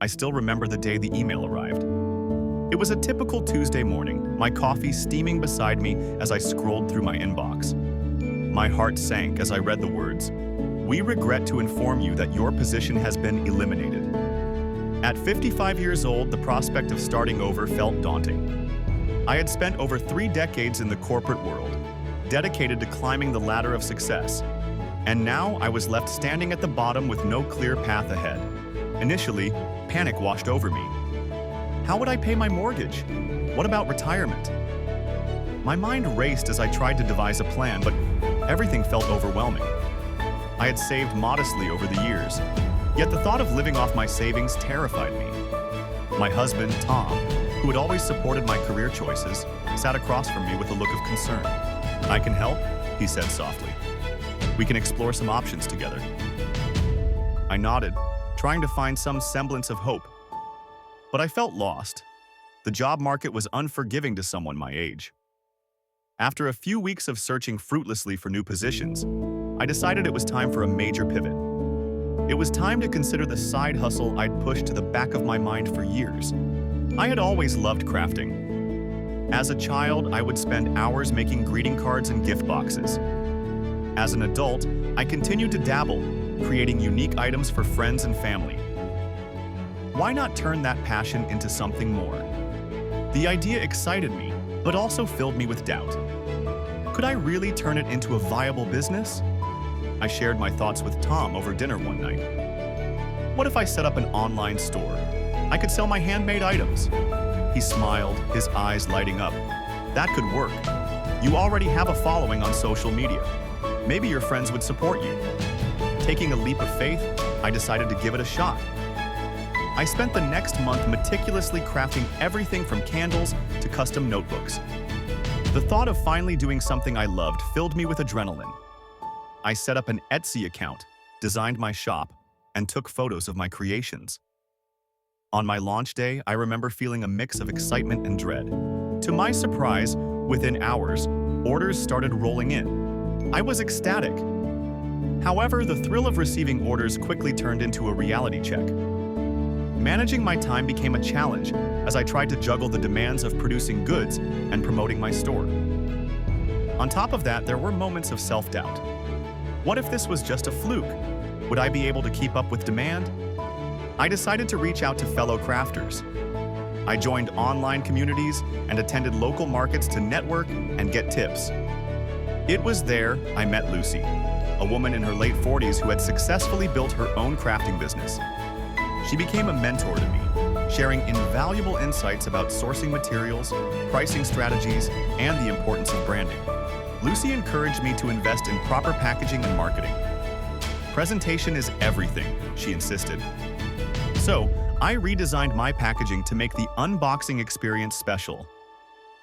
I still remember the day the email arrived. It was a typical Tuesday morning, my coffee steaming beside me as I scrolled through my inbox. My heart sank as I read the words, "We regret to inform you that your position has been eliminated." At 55 years old, the prospect of starting over felt daunting. I had spent over 3 decades in the corporate world, dedicated to climbing the ladder of success. And now I was left standing at the bottom with no clear path ahead. Initially, panic washed over me. How would I pay my mortgage? What about retirement? My mind raced as I tried to devise a plan, but everything felt overwhelming. I had saved modestly over the years, yet the thought of living off my savings terrified me. My husband, Tom, who had always supported my career choices, sat across from me with a look of concern. "I can help," he said softly. "We can explore some options together." I nodded, trying to find some semblance of hope. But I felt lost. The job market was unforgiving to someone my age. After a few weeks of searching fruitlessly for new positions, I decided it was time for a major pivot. It was time to consider the side hustle I'd pushed to the back of my mind for years. I had always loved crafting. As a child, I would spend hours making greeting cards and gift boxes. As an adult, I continued to dabble, creating unique items for friends and family. Why not turn that passion into something more? The idea excited me, but also filled me with doubt. Could I really turn it into a viable business? I shared my thoughts with Tom over dinner one night. What if I set up an online store? I could sell my handmade items. He smiled, his eyes lighting up. That could work. You already have a following on social media. Maybe your friends would support you. Taking a leap of faith, I decided to give it a shot. I spent the next month meticulously crafting everything from candles to custom notebooks. The thought of finally doing something I loved filled me with adrenaline. I set up an Etsy account, designed my shop, and took photos of my creations. On my launch day, I remember feeling a mix of excitement and dread. To my surprise, within hours, orders started rolling in. I was ecstatic. However, the thrill of receiving orders quickly turned into a reality check. Managing my time became a challenge as I tried to juggle the demands of producing goods and promoting my store. On top of that, there were moments of self-doubt. What if this was just a fluke? Would I be able to keep up with demand? I decided to reach out to fellow crafters. I joined online communities and attended local markets to network and get tips. It was there I met Lucy, a woman in her late 40s who had successfully built her own crafting business. She became a mentor to me, sharing invaluable insights about sourcing materials, pricing strategies, and the importance of branding. Lucy encouraged me to invest in proper packaging and marketing. "Presentation is everything," she insisted. So, I redesigned my packaging to make the unboxing experience special.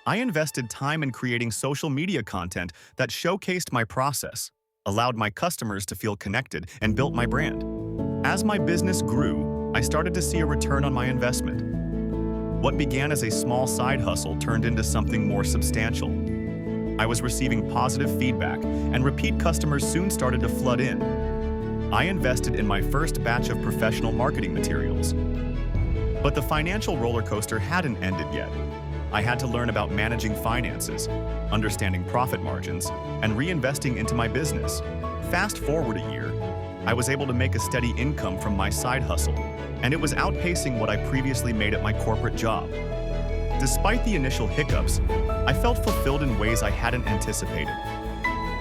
I invested time in creating social media content that showcased my process, allowed my customers to feel connected, and built my brand. As my business grew, I started to see a return on my investment. What began as a small side hustle turned into something more substantial. I was receiving positive feedback, and repeat customers soon started to flood in. I invested in my first batch of professional marketing materials. But the financial roller coaster hadn't ended yet. I had to learn about managing finances, understanding profit margins, and reinvesting into my business. Fast forward a year, I was able to make a steady income from my side hustle, and it was outpacing what I previously made at my corporate job. Despite the initial hiccups, I felt fulfilled in ways I hadn't anticipated.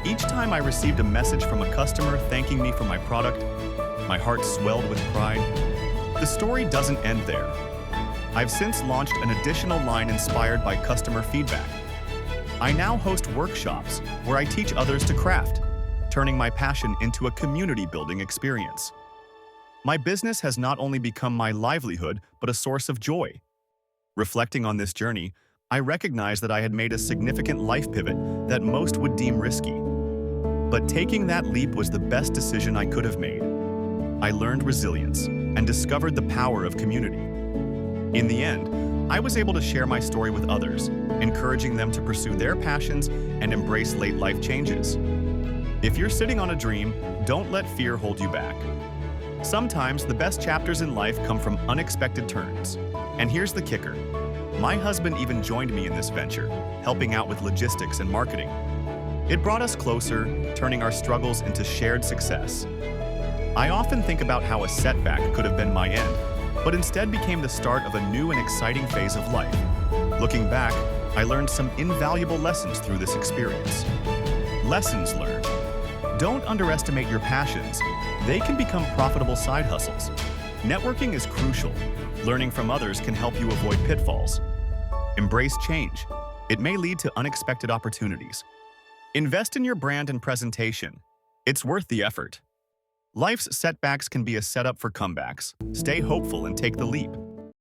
Each time I received a message from a customer thanking me for my product, my heart swelled with pride. The story doesn't end there. I've since launched an additional line inspired by customer feedback. I now host workshops where I teach others to craft, turning my passion into a community-building experience. My business has not only become my livelihood, but a source of joy. Reflecting on this journey, I recognize that I had made a significant life pivot that most would deem risky. But taking that leap was the best decision I could have made. I learned resilience and discovered the power of community. In the end, I was able to share my story with others, encouraging them to pursue their passions and embrace late life changes. If you're sitting on a dream, don't let fear hold you back. Sometimes the best chapters in life come from unexpected turns. And here's the kicker. My husband even joined me in this venture, helping out with logistics and marketing. It brought us closer, turning our struggles into shared success. I often think about how a setback could have been my end, but instead became the start of a new and exciting phase of life. Looking back, I learned some invaluable lessons through this experience. Lessons learned. Don't underestimate your passions. They can become profitable side hustles. Networking is crucial. Learning from others can help you avoid pitfalls. Embrace change. It may lead to unexpected opportunities. Invest in your brand and presentation. It's worth the effort. Life's setbacks can be a setup for comebacks. Stay hopeful and take the leap.